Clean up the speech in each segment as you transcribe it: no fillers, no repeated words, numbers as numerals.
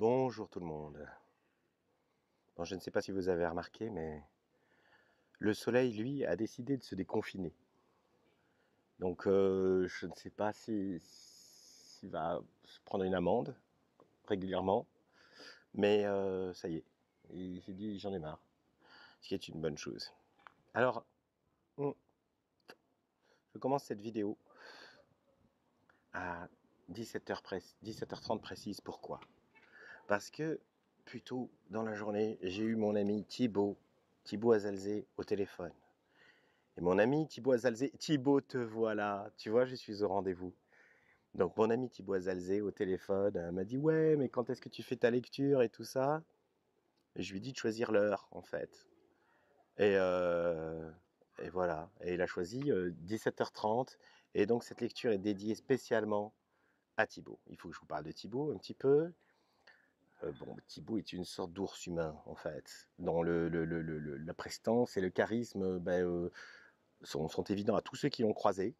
Bonjour tout le monde. Bon, je ne sais pas si vous avez remarqué, mais le soleil, lui, a décidé de se déconfiner. Donc, je ne sais pas s'il va se prendre une amende régulièrement, mais ça y est, il s'est dit j'en ai marre, ce qui est une bonne chose. Alors, on- je commence cette vidéo à 17h30 précise. Pourquoi? Parce que plus tôt dans la journée, j'ai eu mon ami Thibaut Azalzé au téléphone. Et mon ami Thibaut Azalzé, Thibaut, te voilà, tu vois, je suis au rendez-vous. Donc mon ami Thibaut Azalzé au téléphone m'a dit ouais, mais quand est-ce que tu fais ta lecture et tout ça? Et je lui ai dit de choisir l'heure en fait. Et, euh, et voilà, et il a choisi 17h30. Et donc cette lecture est dédiée spécialement à Thibaut. Il faut que je vous parle de Thibaut un petit peu. Bon, Thibaut est une sorte d'ours humain en fait, dont la prestance et le charisme sont évidents à tous ceux qui l'ont croisé.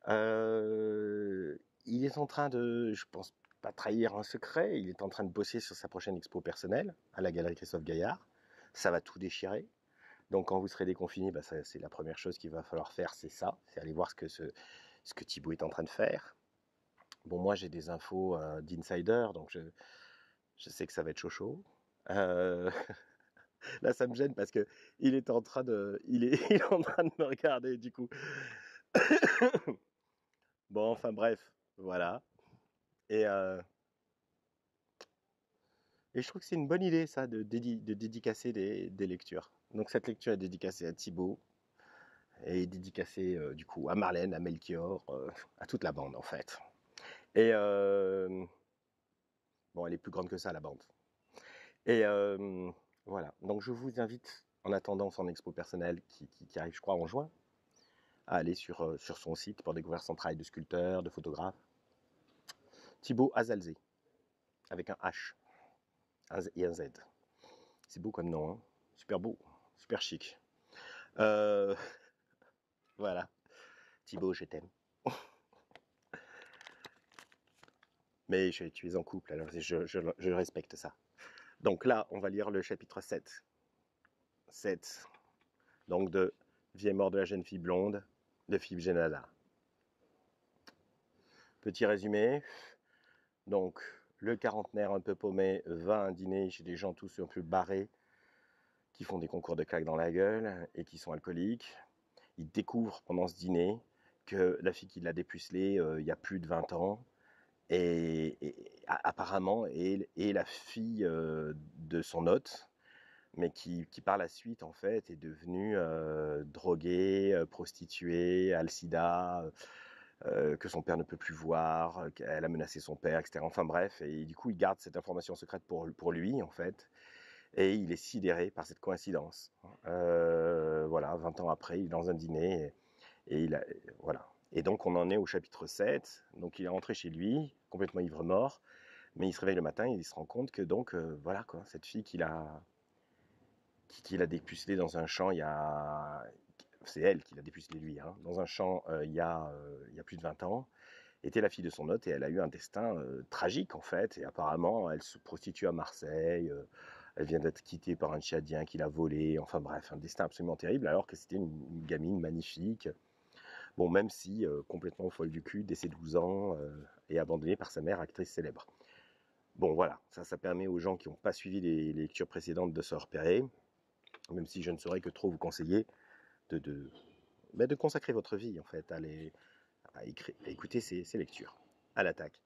Euh, il est en train de, je pense pas trahir un secret, il est en train de bosser sur sa prochaine expo personnelle à la galerie Christophe Gaillard. Ça va tout déchirer. Donc quand vous serez déconfiné, bah c'est la première chose qu'il va falloir faire, c'est ça, c'est aller voir ce que Thibaut est en train de faire. Bon, moi j'ai des infos d'insider, donc je sais que ça va être chaud chaud. Euh, Là, ça me gêne parce que il est en train de me regarder du coup. Bon, enfin bref, voilà. Et, euh, et je trouve que c'est une bonne idée, ça, de dédicacer des lectures. Donc cette lecture est dédicacée à Thibaut et dédicacée du coup à Marlène, à Melchior, à toute la bande en fait. Et bon, elle est plus grande que ça, la bande. Et voilà. Donc je vous invite, en attendant son expo personnelle qui arrive, je crois, en juin, à aller sur son site pour découvrir son travail de sculpteur, de photographe. Thibaut Azalzé, avec un H et un Z. C'est beau comme nom, hein. Super beau, super chic. Euh, voilà, Thibaut, je t'aime. Mais tu es en couple, alors je respecte ça. Donc là, on va lire le chapitre 7. 7, donc de Vie et mort de la jeune fille blonde de Philippe Génada. Petit résumé. Donc, le quarantenaire un peu paumé va à un dîner chez des gens tous un peu barrés qui font des concours de claques dans la gueule et qui sont alcooliques. Il découvre pendant ce dîner que la fille qui l'a dépucelé il y a plus de 20 ans apparemment est la fille de son hôte, mais qui par la suite en fait est devenue droguée, prostituée, a le sida, que son père ne peut plus voir, qu'elle a menacé son père, etc. Enfin bref, et du coup il garde cette information secrète pour lui en fait, et il est sidéré par cette coïncidence. Voilà, 20 ans après, il est dans un dîner, et voilà. Et donc on en est au chapitre 7, donc il est rentré chez lui, complètement ivre-mort, mais il se réveille le matin et il se rend compte que donc, voilà quoi, cette fille qu'il a dépucelée dans un champ il y a... C'est elle qui l'a dépucelée lui, hein, dans un champ il y a plus de 20 ans, était la fille de son hôte et elle a eu un destin tragique en fait. Et apparemment, elle se prostitue à Marseille, elle vient d'être quittée par un Tchadien qui l'a volée. Enfin bref, un destin absolument terrible alors que c'était une gamine magnifique. Bon, même si complètement folle du cul, dès ses 12 ans et abandonnée par sa mère, actrice célèbre. Bon, voilà, ça permet aux gens qui n'ont pas suivi les lectures précédentes de se repérer, même si je ne saurais que trop vous conseiller de, de, de consacrer votre vie en fait à écouter ces lectures. À l'attaque.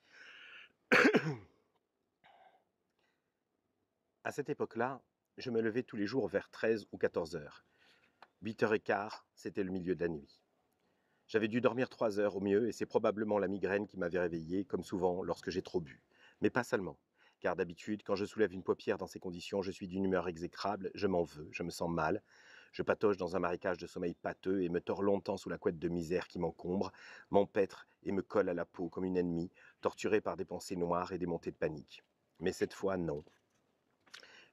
À cette époque-là, je me levais tous les jours vers 13 ou 14 heures. 8h15, c'était le milieu de la nuit. J'avais dû dormir 3 heures au mieux et c'est probablement la migraine qui m'avait réveillé, comme souvent lorsque j'ai trop bu. Mais pas seulement. Car d'habitude, quand je soulève une paupière dans ces conditions, je suis d'une humeur exécrable, je m'en veux, je me sens mal, je patauge dans un marécage de sommeil pâteux et me tords longtemps sous la couette de misère qui m'encombre, m'empêtre et me colle à la peau comme une ennemie, torturée par des pensées noires et des montées de panique. Mais cette fois, non.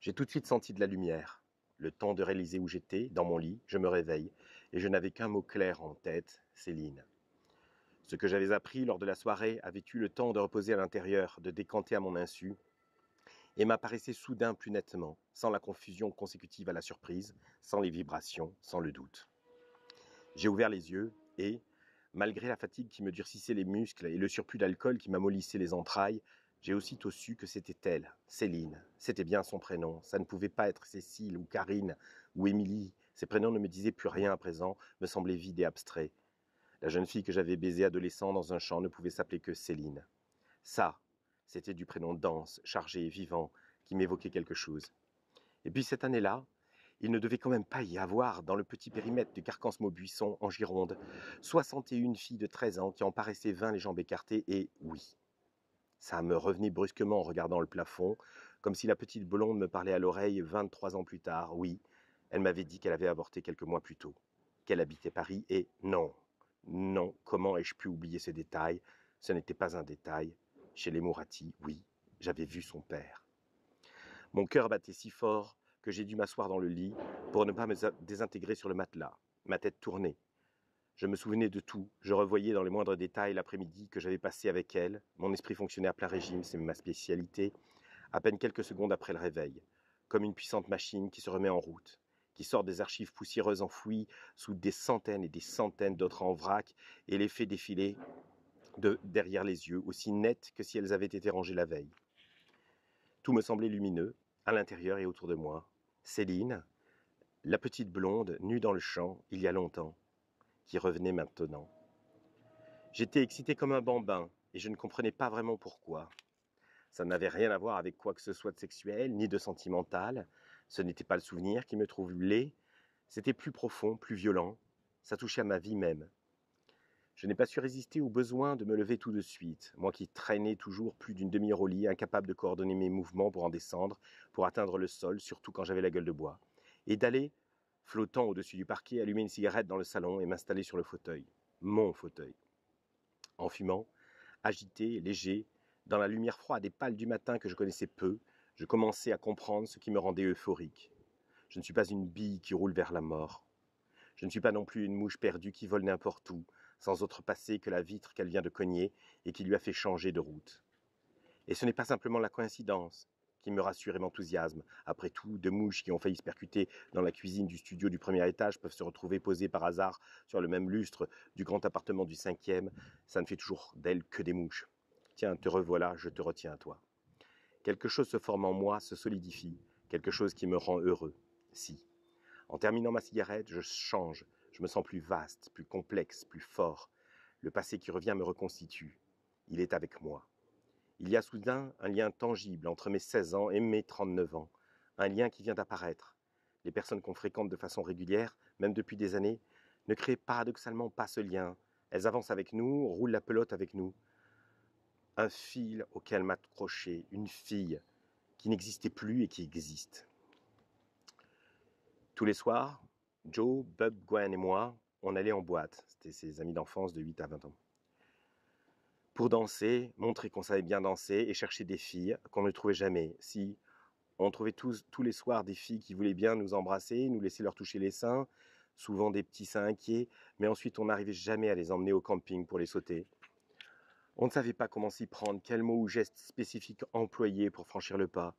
J'ai tout de suite senti de la lumière. Le temps de réaliser où j'étais, dans mon lit, je me réveille, et je n'avais qu'un mot clair en tête, Céline. Ce que j'avais appris lors de la soirée avait eu le temps de reposer à l'intérieur, de décanter à mon insu, et m'apparaissait soudain plus nettement, sans la confusion consécutive à la surprise, sans les vibrations, sans le doute. J'ai ouvert les yeux et, malgré la fatigue qui me durcissait les muscles et le surplus d'alcool qui m'amollissait les entrailles, j'ai aussitôt su que c'était elle, Céline. C'était bien son prénom. Ça ne pouvait pas être Cécile ou Karine ou Émilie. Ces prénoms ne me disaient plus rien à présent, me semblaient vides et abstraits. La jeune fille que j'avais baisée adolescent dans un champ ne pouvait s'appeler que Céline. Ça, c'était du prénom dense, chargé et vivant, qui m'évoquait quelque chose. Et puis cette année-là, il ne devait quand même pas y avoir, dans le petit périmètre du Carcansmo-Buisson, en Gironde, 61 filles de 13 ans qui en paraissaient 20 les jambes écartées, et oui. Ça me revenait brusquement en regardant le plafond, comme si la petite blonde me parlait à l'oreille 23 ans plus tard. Oui, elle m'avait dit qu'elle avait avorté quelques mois plus tôt, qu'elle habitait Paris, et non, non, comment ai-je pu oublier ce détail? Ce n'était pas un détail. Chez les Mourati, oui, j'avais vu son père. Mon cœur battait si fort que j'ai dû m'asseoir dans le lit pour ne pas me désintégrer sur le matelas. Ma tête tournait. Je me souvenais de tout. Je revoyais dans les moindres détails l'après-midi que j'avais passé avec elle. Mon esprit fonctionnait à plein régime, c'est ma spécialité, à peine quelques secondes après le réveil, comme une puissante machine qui se remet en route, qui sort des archives poussiéreuses enfouies sous des centaines et des centaines d'autres en vrac et les fait défiler derrière les yeux, aussi nettes que si elles avaient été rangées la veille. Tout me semblait lumineux, à l'intérieur et autour de moi. Céline, la petite blonde, nue dans le champ, il y a longtemps, qui revenait maintenant. J'étais excité comme un bambin, et je ne comprenais pas vraiment pourquoi. Ça n'avait rien à voir avec quoi que ce soit de sexuel, ni de sentimental. Ce n'était pas le souvenir qui me troublait, c'était plus profond, plus violent. Ça touchait à ma vie même. Je n'ai pas su résister au besoin de me lever tout de suite, moi qui traînais toujours plus d'une demi-heure au lit, incapable de coordonner mes mouvements pour en descendre, pour atteindre le sol, surtout quand j'avais la gueule de bois, et d'aller, flottant au-dessus du parquet, allumer une cigarette dans le salon et m'installer sur le fauteuil. Mon fauteuil. En fumant, agité, léger, dans la lumière froide et pâle du matin que je connaissais peu, je commençais à comprendre ce qui me rendait euphorique. Je ne suis pas une bille qui roule vers la mort. Je ne suis pas non plus une mouche perdue qui vole n'importe où, sans autre passé que la vitre qu'elle vient de cogner et qui lui a fait changer de route. Et ce n'est pas simplement la coïncidence qui me rassure et m'enthousiasme. Après tout, deux mouches qui ont failli se percuter dans la cuisine du studio du premier étage peuvent se retrouver posées par hasard sur le même lustre du grand appartement du cinquième. Ça ne fait toujours d'elles que des mouches. Tiens, te revoilà, je te retiens à toi. Quelque chose se forme en moi, se solidifie, quelque chose qui me rend heureux. Si. En terminant ma cigarette, je change, je me sens plus vaste, plus complexe, plus fort. Le passé qui revient me reconstitue. Il est avec moi. Il y a soudain un lien tangible entre mes 16 ans et mes 39 ans. Un lien qui vient d'apparaître. Les personnes qu'on fréquente de façon régulière, même depuis des années, ne créent paradoxalement pas ce lien. Elles avancent avec nous, roulent la pelote avec nous. Un fil auquel m'accrocher, une fille qui n'existait plus et qui existe. Tous les soirs, Joe, Bub, Gwen et moi, on allait en boîte. C'était ses amis d'enfance de 8 à 20 ans. Pour danser, montrer qu'on savait bien danser et chercher des filles qu'on ne trouvait jamais. Si on trouvait tous les soirs des filles qui voulaient bien nous embrasser, nous laisser leur toucher les seins, souvent des petits seins inquiets, mais ensuite on n'arrivait jamais à les emmener au camping pour les sauter. On ne savait pas comment s'y prendre, quel mot ou geste spécifique employer pour franchir le pas.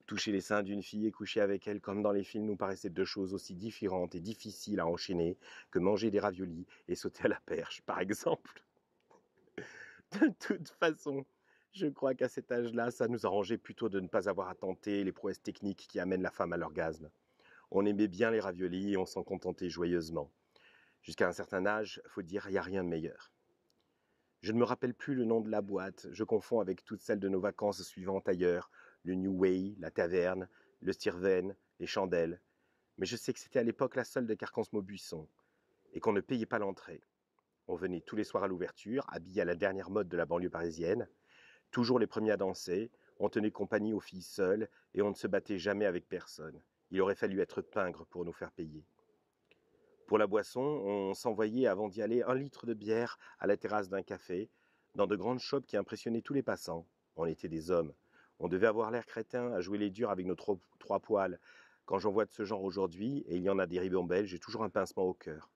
Toucher les seins d'une fille et coucher avec elle comme dans les films nous paraissaient deux choses aussi différentes et difficiles à enchaîner que manger des raviolis et sauter à la perche, par exemple. De toute façon, je crois qu'à cet âge-là, ça nous arrangeait plutôt de ne pas avoir à tenter les prouesses techniques qui amènent la femme à l'orgasme. On aimait bien les raviolis et on s'en contentait joyeusement. Jusqu'à un certain âge, faut dire, il n'y a rien de meilleur. Je ne me rappelle plus le nom de la boîte, je confonds avec toutes celles de nos vacances suivantes ailleurs, le New Way, la taverne, le Stirven, les chandelles. Mais je sais que c'était à l'époque la seule de Carcansmo-Buisson, et qu'on ne payait pas l'entrée. On venait tous les soirs à l'ouverture, habillés à la dernière mode de la banlieue parisienne, toujours les premiers à danser, on tenait compagnie aux filles seules, et on ne se battait jamais avec personne. Il aurait fallu être pingre pour nous faire payer. Pour la boisson, on s'envoyait avant d'y aller 1 litre de bière à la terrasse d'un café, dans de grandes chopes qui impressionnaient tous les passants. On était des hommes. On devait avoir l'air crétin à jouer les durs avec nos trois poils. Quand j'en vois de ce genre aujourd'hui, et il y en a des ribambelles, j'ai toujours un pincement au cœur.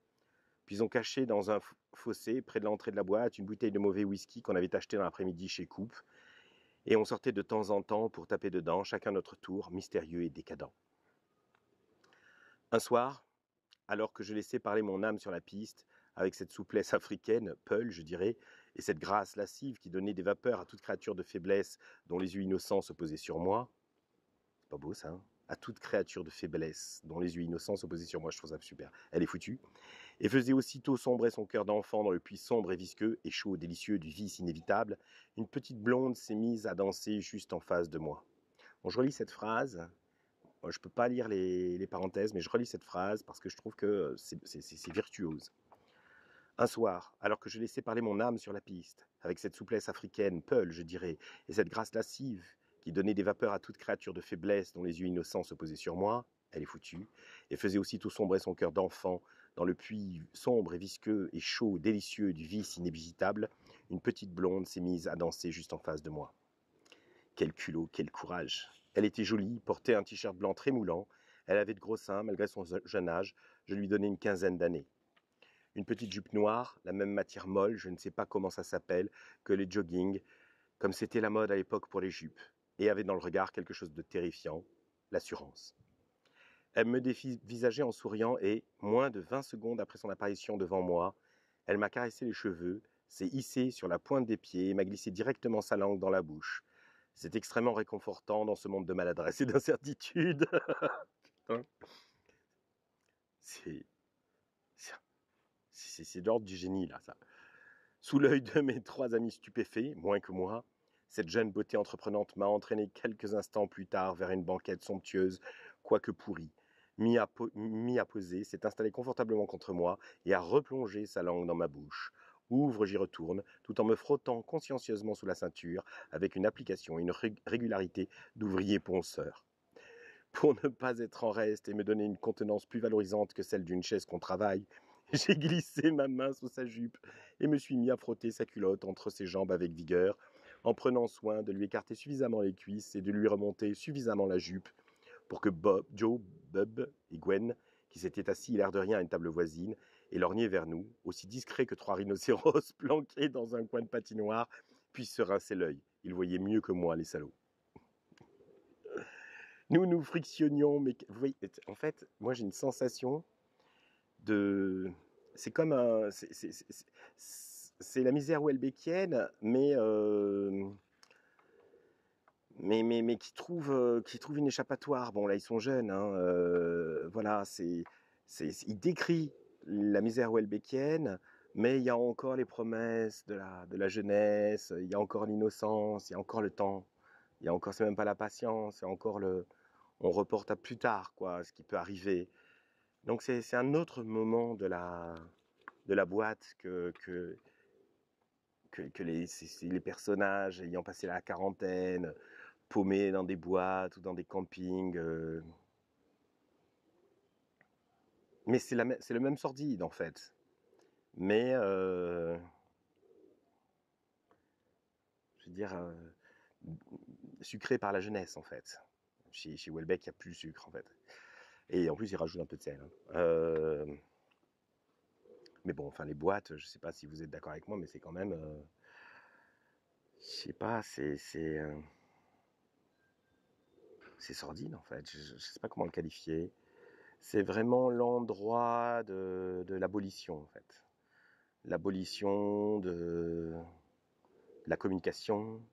Puis on cachait dans un fossé, près de l'entrée de la boîte, une bouteille de mauvais whisky qu'on avait acheté dans l'après-midi chez Coupe. Et on sortait de temps en temps pour taper dedans, chacun notre tour, mystérieux et décadent. Un soir, alors que je laissais parler mon âme sur la piste, avec cette souplesse africaine, peul, je dirais, et cette grâce lascive qui donnait des vapeurs à toute créature de faiblesse dont les yeux innocents se posaient sur moi. C'est pas beau ça, hein? À toute créature de faiblesse dont les yeux innocents se posaient sur moi, je trouve ça super. Elle est foutue. Et faisait aussitôt sombrer son cœur d'enfant dans le puits sombre et visqueux et chaud, délicieux du vice inévitable. Une petite blonde s'est mise à danser juste en face de moi. Bon, je relis cette phrase. Je ne peux pas lire les parenthèses, mais je relis cette phrase parce que je trouve que c'est virtuose. Un soir, alors que je laissais parler mon âme sur la piste, avec cette souplesse africaine, peul, je dirais, et cette grâce lascive qui donnait des vapeurs à toute créature de faiblesse dont les yeux innocents se posaient sur moi, elle est foutue, et faisait aussitôt sombrer son cœur d'enfant dans le puits sombre et visqueux et chaud, délicieux du vice inévitable, une petite blonde s'est mise à danser juste en face de moi. Quel culot, quel courage. Elle était jolie, portait un t-shirt blanc très moulant, elle avait de gros seins malgré son jeune âge, je lui donnais une quinzaine d'années. Une petite jupe noire, la même matière molle, je ne sais pas comment ça s'appelle, que les joggings, comme c'était la mode à l'époque pour les jupes, et avait dans le regard quelque chose de terrifiant, l'assurance. Elle me dévisageait en souriant et, moins de 20 secondes après son apparition devant moi, elle m'a caressé les cheveux, s'est hissée sur la pointe des pieds et m'a glissé directement sa langue dans la bouche. C'est extrêmement réconfortant dans ce monde de maladresse et d'incertitude. Putain. C'est de l'ordre du génie, là, ça. Sous l'œil de mes 3 amis stupéfaits, moins que moi, cette jeune beauté entreprenante m'a entraîné quelques instants plus tard vers une banquette somptueuse, quoique pourrie. Mis à poser, s'est installée confortablement contre moi et a replongé sa langue dans ma bouche. Ouvre, j'y retourne, tout en me frottant consciencieusement sous la ceinture, avec une application et une régularité d'ouvrier ponceur. Pour ne pas être en reste et me donner une contenance plus valorisante que celle d'une chaise qu'on travaille, j'ai glissé ma main sous sa jupe et me suis mis à frotter sa culotte entre ses jambes avec vigueur, en prenant soin de lui écarter suffisamment les cuisses et de lui remonter suffisamment la jupe pour que Joe, Bub et Gwen, qui s'étaient assis l'air de rien à une table voisine, et lorgnaient vers nous, aussi discrets que 3 rhinocéros planqués dans un coin de patinoire, puissent se rincer l'œil. Ils voyaient mieux que moi, les salauds. Nous frictionnions, mais vous voyez, en fait, moi j'ai une sensation de... C'est comme un... C'est la misère welbeckienne, mais qui trouve une échappatoire. Bon, là, ils sont jeunes, hein, voilà, il décrit la misère welbeckienne, mais il y a encore les promesses de la jeunesse, il y a encore l'innocence, il y a encore le temps, il y a encore, c'est même pas la patience, il y a encore le... On reporte à plus tard, quoi, ce qui peut arriver. Donc c'est un autre moment de la boîte que les personnages ayant passé la quarantaine, paumés dans des boîtes ou dans des campings. Mais c'est le même sordide en fait. Mais je veux dire, sucré par la jeunesse en fait. Chez Welbeck, il n'y a plus de sucre en fait. Et en plus, il rajoute un peu de sel. Mais bon, enfin, les boîtes, je sais pas si vous êtes d'accord avec moi, mais c'est quand même... je sais pas, c'est sordide en fait. Je sais pas comment le qualifier. C'est vraiment l'endroit de l'abolition en fait. L'abolition de la communication,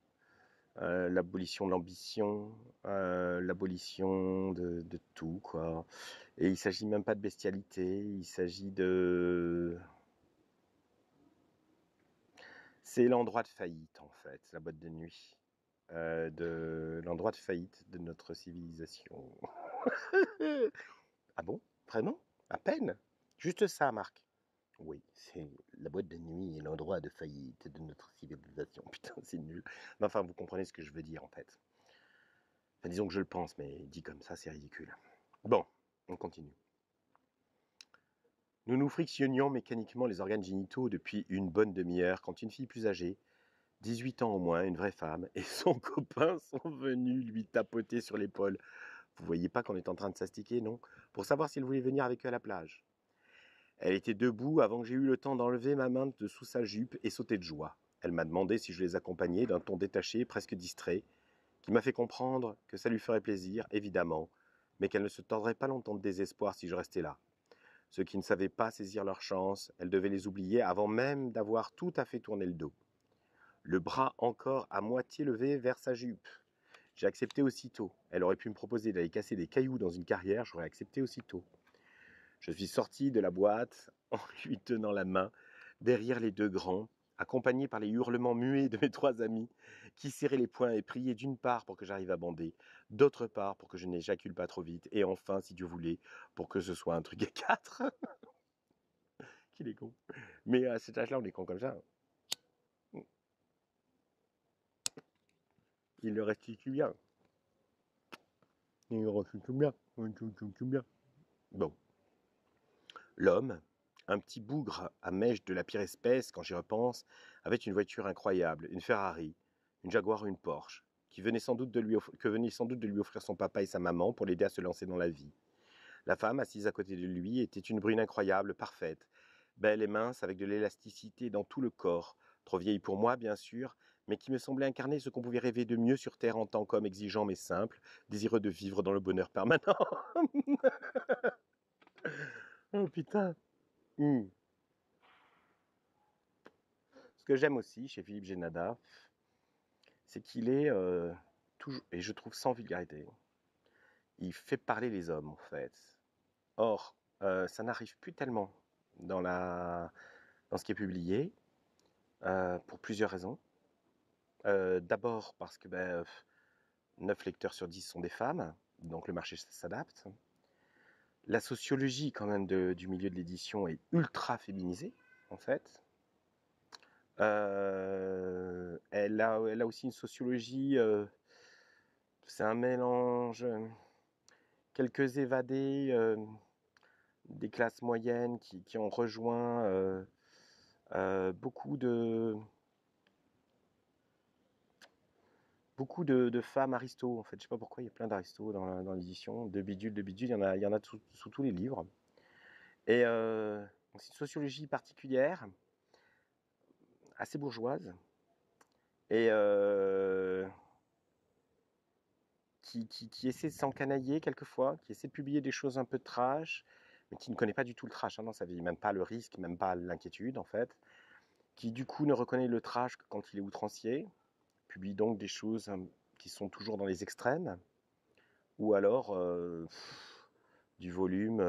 l'abolition de l'ambition, l'abolition de tout quoi. Et il s'agit même pas de bestialité, il s'agit de... C'est l'endroit de faillite en fait, la boîte de nuit. De l'endroit de faillite de notre civilisation. Ah bon? Vraiment? À peine? Juste ça, Marc? Oui, c'est la boîte de nuit et l'endroit de faillite de notre civilisation. Putain, c'est nul. Mais enfin, vous comprenez ce que je veux dire, en fait. Enfin, disons que je le pense, mais dit comme ça, c'est ridicule. Bon, on continue. Nous nous frictionnions mécaniquement les organes génitaux depuis une bonne demi-heure quand une fille plus âgée, 18 ans au moins, une vraie femme, et son copain sont venus lui tapoter sur l'épaule. Vous voyez pas qu'on est en train de s'astiquer, non? Pour savoir s'il voulait venir avec eux à la plage. Elle était debout avant que j'aie eu le temps d'enlever ma main de sous sa jupe et sauter de joie. Elle m'a demandé si je les accompagnais d'un ton détaché, presque distrait, qui m'a fait comprendre que ça lui ferait plaisir, évidemment, mais qu'elle ne se tordrait pas longtemps de désespoir si je restais là. Ceux qui ne savaient pas saisir leur chance, elle devait les oublier avant même d'avoir tout à fait tourné le dos. Le bras encore à moitié levé vers sa jupe. J'ai accepté aussitôt. Elle aurait pu me proposer d'aller casser des cailloux dans une carrière, j'aurais accepté aussitôt. Je suis sorti de la boîte en lui tenant la main, derrière les deux grands, accompagné par les hurlements muets de mes 3 amis, qui serraient les poings et priaient d'une part pour que j'arrive à bander, d'autre part pour que je n'éjacule pas trop vite, et enfin, si Dieu voulait, pour que ce soit un truc à 4. Qu'il est con. Mais à cet âge-là, on est con comme ça. Il le restitue bien. Il le restitue bien. Bon. L'homme, un petit bougre à mèche de la pire espèce, quand j'y repense, avait une voiture incroyable, une Ferrari, une Jaguar ou une Porsche, que venait sans doute de lui offrir son papa et sa maman pour l'aider à se lancer dans la vie. La femme, assise à côté de lui, était une brune incroyable, parfaite, belle et mince, avec de l'élasticité dans tout le corps, trop vieille pour moi, bien sûr, mais qui me semblait incarner ce qu'on pouvait rêver de mieux sur Terre en tant qu'homme exigeant mais simple, désireux de vivre dans le bonheur permanent. Oh putain. Ce que j'aime aussi chez Philippe Génada, c'est qu'il est toujours, et je trouve sans vulgarité, il fait parler les hommes en fait. Or, ça n'arrive plus tellement dans ce qui est publié, pour plusieurs raisons. D'abord parce que 9 lecteurs sur 10 sont des femmes, donc le marché s'adapte. La sociologie quand même du milieu de l'édition est ultra féminisée, en fait. Elle a aussi une sociologie, c'est un mélange, quelques évadés des classes moyennes qui ont rejoint beaucoup de femmes aristos, en fait. Je sais pas pourquoi, il y a plein d'aristos dans l'édition, de bidules, il y en a sous tous les livres. Et c'est une sociologie particulière, assez bourgeoise, et qui essaie de s'encanailler quelquefois, qui essaie de publier des choses un peu trash, mais qui ne connaît pas du tout le trash dans sa vie, même pas le risque, même pas l'inquiétude en fait, qui du coup ne reconnaît le trash que quand il est outrancier, publie donc des choses qui sont toujours dans les extrêmes, ou alors du volume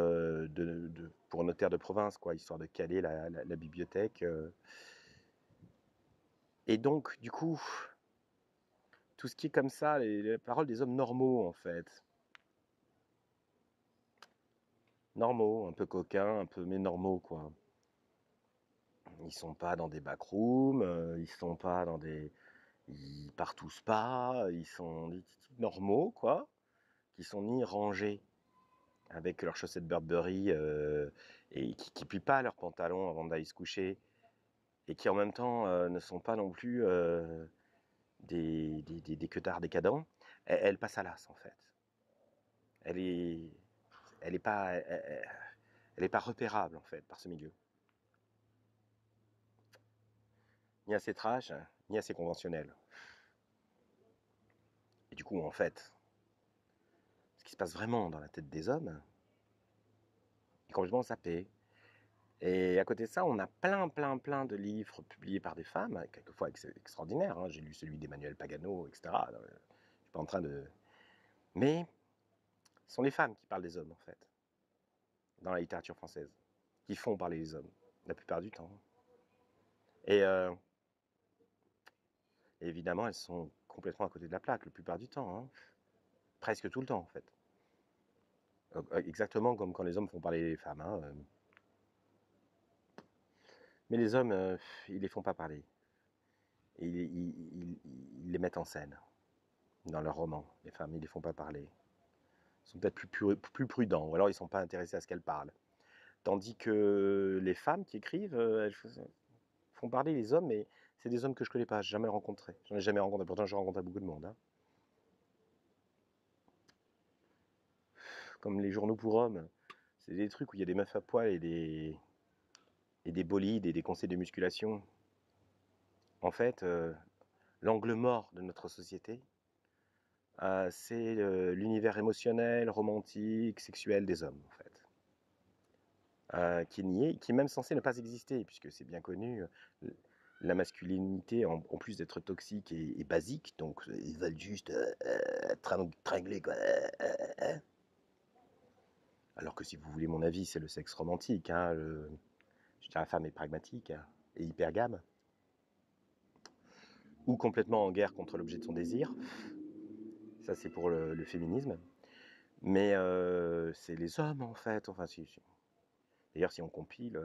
pour notaire de province, quoi, histoire de caler la bibliothèque. Et donc, du coup, tout ce qui est comme ça, les paroles des hommes normaux, en fait. Normaux, un peu coquins, un peu, mais normaux, quoi. Ils sont pas dans des backrooms, ils sont pas dans des... Ils partent tous pas, ils sont des types normaux, quoi, qui sont ni rangés avec leurs chaussettes Burberry et qui plient pas leurs pantalons avant d'aller se coucher, et qui en même temps ne sont pas non plus des queutards décadents. Elle passe à l'as, en fait. Elle est, elle est pas repérable, en fait, par ce milieu. Ni assez trash, ni assez conventionnel. Et du coup, en fait, ce qui se passe vraiment dans la tête des hommes est complètement zappé. Et à côté de ça, on a plein de livres publiés par des femmes, quelquefois extraordinaires. Hein. J'ai lu celui d'Emmanuel Pagano, etc. Je suis pas en train de... Mais ce sont les femmes qui parlent des hommes, en fait, dans la littérature française, qui font parler les hommes, la plupart du temps. Et évidemment, elles sont complètement à côté de la plaque, la plupart du temps. Hein. Presque tout le temps, en fait. Exactement comme quand les hommes font parler les femmes. Hein. Mais les hommes, ils les font pas parler. Et ils les mettent en scène dans leurs romans. Les femmes, ils les font pas parler. Ils sont peut-être plus prudents, ou alors ils sont pas intéressés à ce qu'elles parlent. Tandis que les femmes qui écrivent, elles font parler les hommes, mais c'est des hommes que je connais pas, jamais rencontrés. J'en ai jamais rencontré, pourtant j'ai rencontré beaucoup de monde. Hein. Comme les journaux pour hommes, c'est des trucs où il y a des meufs à poil et des bolides et des conseils de musculation. en fait, l'angle mort de notre société, c'est l'univers émotionnel, romantique, sexuel des hommes, en fait. Qui est nié, qui est même censé ne pas exister, puisque c'est bien connu, la masculinité, en plus d'être toxique et basique, donc ils veulent juste tringler, quoi. Alors que si vous voulez mon avis, c'est le sexe romantique. Hein, je dirais la femme est pragmatique hein, et hypergame, ou complètement en guerre contre l'objet de son désir. Ça, c'est pour le féminisme. Mais c'est les hommes, en fait. Enfin, d'ailleurs, si on compile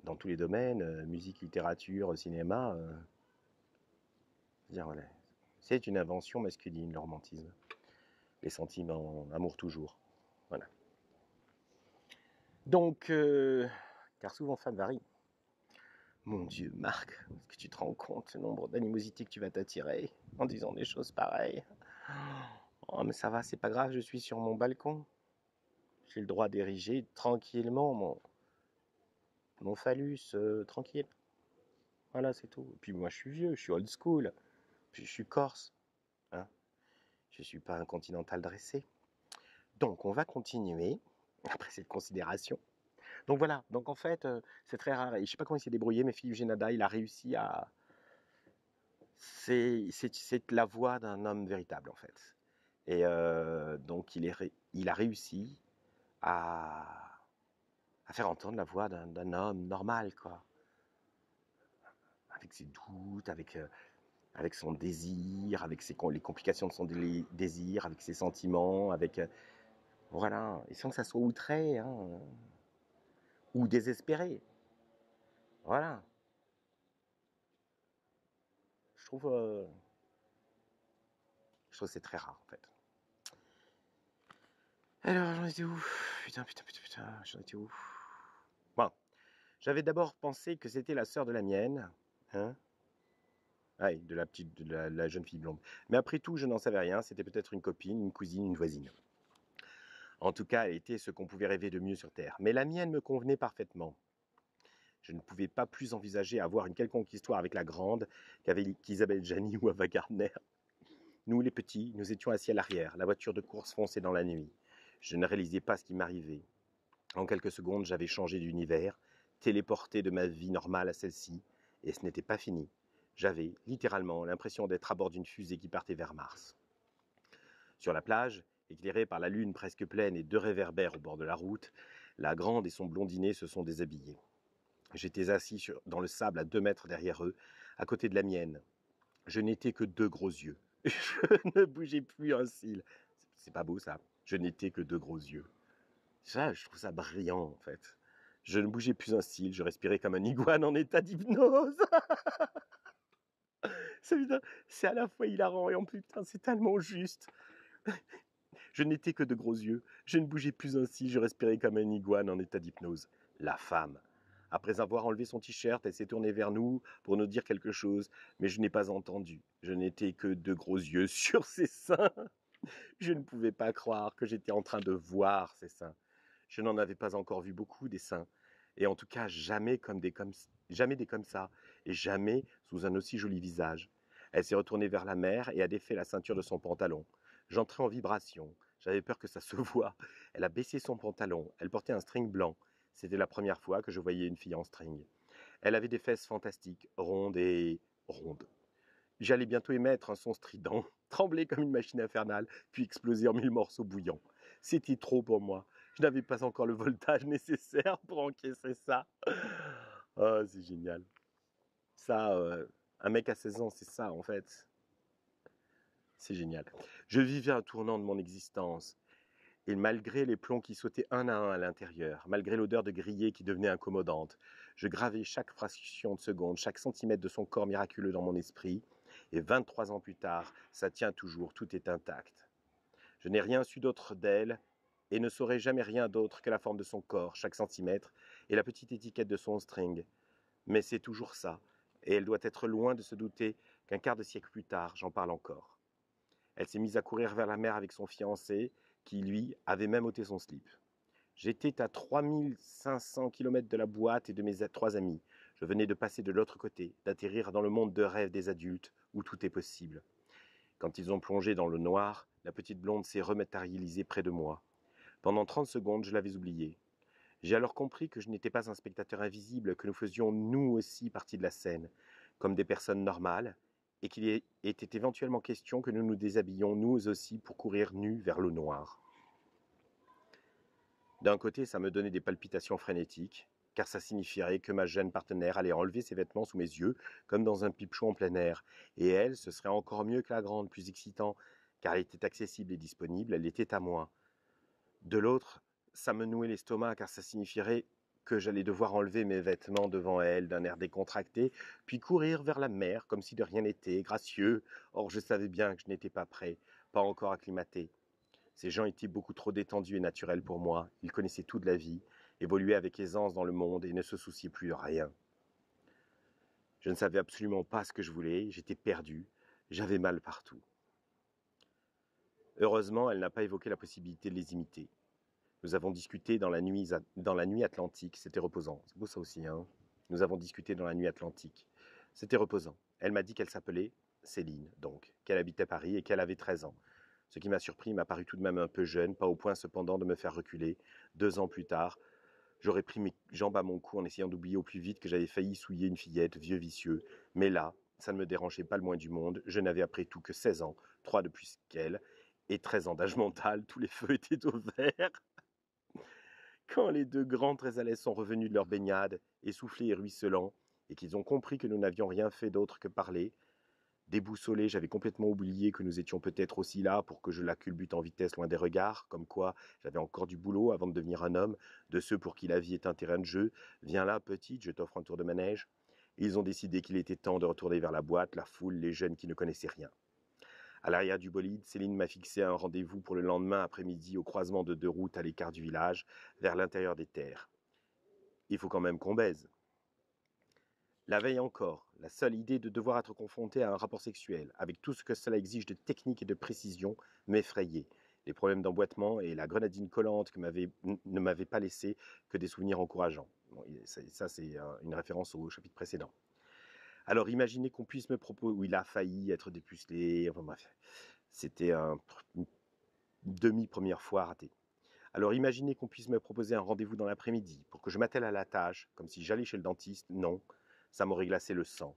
dans tous les domaines, musique, littérature, cinéma, voilà, c'est une invention masculine, le romantisme. Les sentiments, amour toujours. Voilà. Donc, car souvent femme varie. Mon Dieu, Marc, est-ce que tu te rends compte le nombre d'animosités que tu vas t'attirer en disant des choses pareilles? Oh, mais ça va, c'est pas grave, je suis sur mon balcon. J'ai le droit d'ériger tranquillement mon phallus, tranquille. Voilà, c'est tout. Et puis moi, je suis vieux, je suis old school. Puis je suis corse. Hein, je ne suis pas un continental dressé. Donc, on va continuer après cette considération. Donc voilà, donc en fait, c'est très rare. Et je ne sais pas comment il s'est débrouillé, mais Philippe Génada, il a réussi à. C'est la voix d'un homme véritable, en fait. Et donc, il a réussi à faire entendre la voix d'un homme normal, quoi. Avec ses doutes, avec son désir, avec les complications de son désir, avec ses sentiments, avec. Voilà, et sans que ça soit outré, hein, ou désespéré. Voilà. Je trouve, euh, je trouve que c'est très rare, en fait. Alors, j'en étais où? Putain, j'en étais où? Bon, j'avais d'abord pensé que c'était la sœur de la mienne, hein? Ah, de la jeune fille blonde. Mais après tout, je n'en savais rien. C'était peut-être une copine, une cousine, une voisine. En tout cas, elle était ce qu'on pouvait rêver de mieux sur Terre. Mais la mienne me convenait parfaitement. Je ne pouvais pas plus envisager avoir une quelconque histoire avec la grande qu'Isabelle Gianni ou Ava Gardner. Nous, les petits, nous étions assis à l'arrière. La voiture de course fonçait dans la nuit. Je ne réalisais pas ce qui m'arrivait. En quelques secondes, j'avais changé d'univers, téléporté de ma vie normale à celle-ci, et ce n'était pas fini. J'avais, littéralement, l'impression d'être à bord d'une fusée qui partait vers Mars. Sur la plage, éclairée par la lune presque pleine et deux réverbères au bord de la route, la grande et son blondinet se sont déshabillés. J'étais assis dans le sable à 2 mètres derrière eux, à côté de la mienne. Je n'étais que deux gros yeux. Je ne bougeais plus un cil. C'est pas beau ça. Je n'étais que deux gros yeux. Ça, je trouve ça brillant en fait. Je ne bougeais plus un cil, je respirais comme un iguane en état d'hypnose. C'est à la fois hilarant et en putain, c'est tellement juste. Je n'étais que de gros yeux, je ne bougeais plus un cil, je respirais comme un iguane en état d'hypnose. La femme. Après avoir enlevé son t-shirt, elle s'est tournée vers nous pour nous dire quelque chose, mais je n'ai pas entendu. Je n'étais que de gros yeux sur ses seins. Je ne pouvais pas croire que j'étais en train de voir ses seins. Je n'en avais pas encore vu beaucoup des seins, et en tout cas jamais jamais des comme ça, et jamais sous un aussi joli visage. Elle s'est retournée vers la mer et a défait la ceinture de son pantalon. J'entrais en vibration, j'avais peur que ça se voie. Elle a baissé son pantalon, elle portait un string blanc. C'était la première fois que je voyais une fille en string. Elle avait des fesses fantastiques, rondes et rondes. J'allais bientôt émettre un son strident, trembler comme une machine infernale, puis exploser en 1000 morceaux bouillants. C'était trop pour moi. Je n'avais pas encore le voltage nécessaire pour encaisser ça. Oh, c'est génial. Ça, un mec à 16 ans, c'est ça en fait. C'est génial. Je vivais un tournant de mon existence. Et malgré les plombs qui sautaient un à un à l'intérieur, malgré l'odeur de grillé qui devenait incommodante, je gravais chaque fraction de seconde, chaque centimètre de son corps miraculeux dans mon esprit. Et 23 ans plus tard, ça tient toujours, tout est intact. Je n'ai rien su d'autre d'elle et ne saurai jamais rien d'autre que la forme de son corps, chaque centimètre, et la petite étiquette de son string. Mais c'est toujours ça, et elle doit être loin de se douter qu'un quart de siècle plus tard, j'en parle encore. Elle s'est mise à courir vers la mer avec son fiancé, qui, lui, avait même ôté son slip. J'étais à 3500 km de la boîte et de mes 3 amis. Je venais de passer de l'autre côté, d'atterrir dans le monde de rêve des adultes, où tout est possible. Quand ils ont plongé dans le noir, la petite blonde s'est rematérialisée près de moi. Pendant 30 secondes, je l'avais oubliée. J'ai alors compris que je n'étais pas un spectateur invisible, que nous faisions nous aussi partie de la scène, comme des personnes normales, et qu'il était éventuellement question que nous nous déshabillions nous aussi pour courir nus vers le noir. D'un côté, ça me donnait des palpitations frénétiques, car ça signifierait que ma jeune partenaire allait enlever ses vêtements sous mes yeux, comme dans un pipe-show en plein air. Et elle, ce serait encore mieux que la grande, plus excitant, car elle était accessible et disponible, elle était à moi. De l'autre, ça me nouait l'estomac, car ça signifierait que j'allais devoir enlever mes vêtements devant elle d'un air décontracté, puis courir vers la mer comme si de rien n'était, gracieux. Or, je savais bien que je n'étais pas prêt, pas encore acclimaté. Ces gens étaient beaucoup trop détendus et naturels pour moi. Ils connaissaient tout de la vie, évoluaient avec aisance dans le monde et ne se souciaient plus de rien. Je ne savais absolument pas ce que je voulais, j'étais perdu, j'avais mal partout. Heureusement, elle n'a pas évoqué la possibilité de les imiter. Nous avons discuté dans la nuit atlantique, c'était reposant. C'est beau ça aussi, hein. Nous avons discuté dans la nuit atlantique. C'était reposant. Elle m'a dit qu'elle s'appelait Céline, donc, qu'elle habitait Paris et qu'elle avait 13 ans. Ce qui m'a surpris m'a paru tout de même un peu jeune, pas au point cependant de me faire reculer. 2 ans plus tard, j'aurais pris mes jambes à mon cou en essayant d'oublier au plus vite que j'avais failli souiller une fillette, vieux vicieux. Mais là, ça ne me dérangeait pas le moins du monde. Je n'avais après tout que 16 ans, 3 de plus qu'elle, et 13 ans d'âge mental, tous les feux étaient au vert. Quand les 2 grands très à l'aise sont revenus de leur baignade, essoufflés et ruisselants, et qu'ils ont compris que nous n'avions rien fait d'autre que parler, déboussolé, j'avais complètement oublié que nous étions peut-être aussi là pour que je la culbute en vitesse loin des regards, comme quoi j'avais encore du boulot avant de devenir un homme, de ceux pour qui la vie est un terrain de jeu. Viens là, petite, je t'offre un tour de manège. Et ils ont décidé qu'il était temps de retourner vers la boîte, la foule, les jeunes qui ne connaissaient rien. À l'arrière du bolide, Céline m'a fixé un rendez-vous pour le lendemain après-midi au croisement de 2 routes à l'écart du village, vers l'intérieur des terres. Il faut quand même qu'on baise. La veille encore, la seule idée de devoir être confronté à un rapport sexuel, avec tout ce que cela exige de technique et de précision, m'effrayait. Les problèmes d'emboîtement et la grenadine collante ne m'avaient pas laissé que des souvenirs encourageants. Bon, ça, c'est une référence au chapitre précédent. Alors imaginez qu'on puisse me proposer, où il a failli être dépucelé, enfin bref, c'était une demi-première fois ratée. Alors imaginez qu'on puisse me proposer un rendez-vous dans l'après-midi pour que je m'attelle à la tâche, comme si j'allais chez le dentiste. Non, ça m'aurait glacé le sang.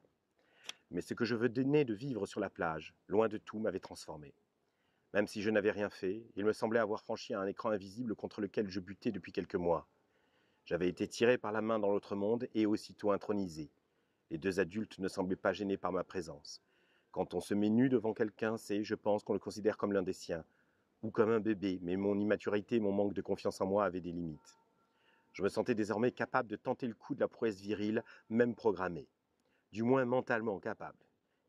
Mais ce que je venais de vivre sur la plage, loin de tout, m'avait transformé. Même si je n'avais rien fait, il me semblait avoir franchi un écran invisible contre lequel je butais depuis quelques mois. J'avais été tiré par la main dans l'autre monde et aussitôt intronisé. Les 2 adultes ne semblaient pas gênés par ma présence. Quand on se met nu devant quelqu'un, c'est, je pense, qu'on le considère comme l'un des siens, ou comme un bébé, mais mon immaturité et mon manque de confiance en moi avaient des limites. Je me sentais désormais capable de tenter le coup de la prouesse virile, même programmée. Du moins mentalement capable.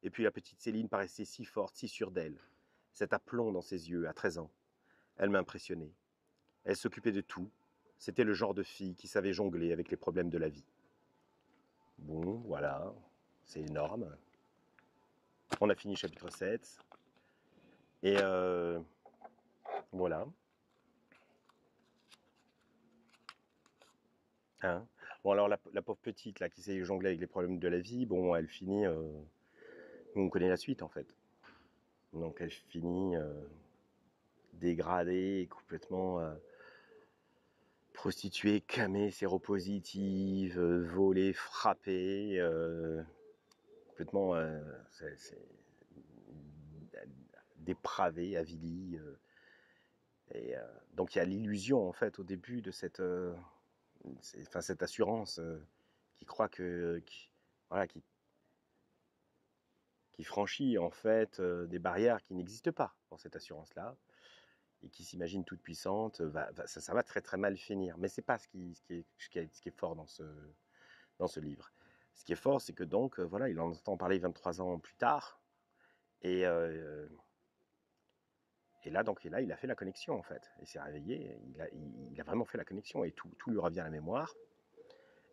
Et puis la petite Céline paraissait si forte, si sûre d'elle. Cet aplomb dans ses yeux, à 13 ans. Elle m'impressionnait. Elle s'occupait de tout. C'était le genre de fille qui savait jongler avec les problèmes de la vie. Bon, voilà, c'est énorme. On a fini chapitre 7. Et voilà. Hein. Bon, alors la pauvre petite là qui sait jongler avec les problèmes de la vie, bon, elle finit. On connaît la suite en fait. Donc elle finit dégradée, complètement prostituée, camée, séropositive, volée, frappée, complètement dépravée, avilie. Et donc il y a l'illusion en fait au début de cette assurance qui croit voilà, qui franchit en fait des barrières qui n'existent pas dans cette assurance-là et qui s'imagine toute puissante, ça va très très mal finir. Mais c'est pas ce qui est fort dans ce livre. Ce qui est fort, c'est que donc voilà, il en entend parler 23 ans plus tard et là, il a fait la connexion en fait. Il s'est réveillé, il a vraiment fait la connexion et tout lui revient à la mémoire.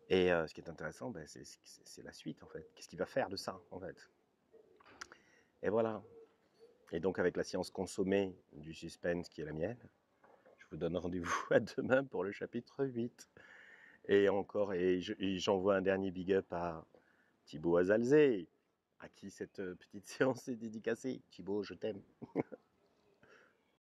Et ce qui est intéressant, c'est la suite en fait. Qu'est-ce qu'il va faire de ça en fait? Et voilà. Et donc avec la science consommée du suspense qui est la mienne, je vous donne rendez-vous à demain pour le chapitre 8. Et encore, et j'envoie un dernier big up à Thibaut Azalzé, à qui cette petite séance est dédicacée. Thibaut, je t'aime.